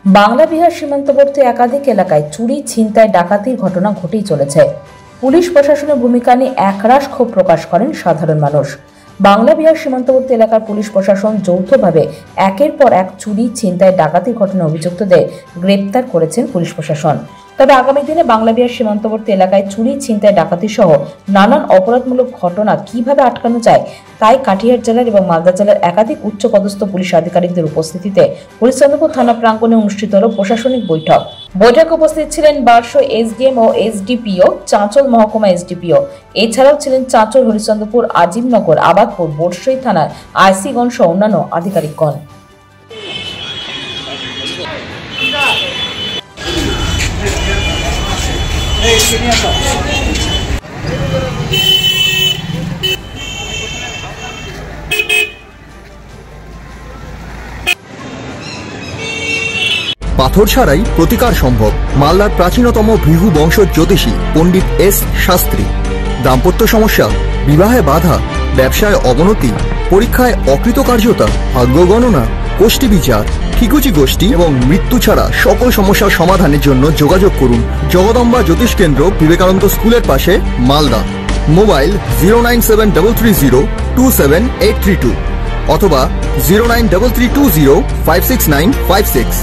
বাংলা বিহার সীমান্তবর্তী একাধিক এলাকায় চুরি, ছিনতাই, ডাকাতির ঘটনা ঘটেই চলেছে। পুলিশ প্রশাসনের ভূমিকা নিয়ে একরাশ ক্ষোভ প্রকাশ করেন সাধারণ মানুষ। বাংলা বিহার সীমান্তবর্তী এলাকার পুলিশ প্রশাসন যৌথভাবে একের পর এক চুরি, ছিনতাই, ডাকাতির ঘটনায় অভিযুক্তদের গ্রেপ্তার করেছেন পুলিশ প্রশাসন। তবে আগামী দিনে বাংলা বিহার সীমান্তবর্তী এলাকায় চুরি, ছিনতাই, ডাকাতি সহ নানান অপরাধমূলক ঘটনা কিভাবে আটকানো যায়, তাই কাটিহার জেলার এবং মালদা জেলার একাধিক উচ্চপদস্থ পুলিশ আধিকারিকদের উপস্থিতিতে হরিশ্চন্দ্রপুর থানা প্রাঙ্গণে অনুষ্ঠিত হল প্রশাসনিক বৈঠক। বৈঠকে উপস্থিত ছিলেন বারশো এসডিএম ও এসডিপিও, চাঁচল মহকুমা এসডিপিও। এছাড়াও ছিলেন চাঁচল, হরিশ্চন্দ্রপুর, আজিমনগর, আবাদপুর, বোরসই থানার আইসিগণ সহ অন্যান্য আধিকারিকগণ। পাথর ছাড়াই প্রতিকার সম্ভব। মালদার প্রাচীনতম ভৃগু বংশ জ্যোতিষী পণ্ডিত এস শাস্ত্রী। দাম্পত্য সমস্যা, বিবাহে বাধা, ব্যবসায় অবনতি, পরীক্ষায় অকৃতকার্যতা, ভাগ্য গণনা, গোষ্ঠী বিচার, ঠিকুচি গোষ্ঠী এবং মৃত্যু ছাড়া সকল সমস্যার সমাধানের জন্য যোগাযোগ করুন জগদম্বা জ্যোতিষ কেন্দ্র, বিবেকানন্দ স্কুলের পাশে, মালদা। মোবাইল 09730278332 অথবা 09332056956।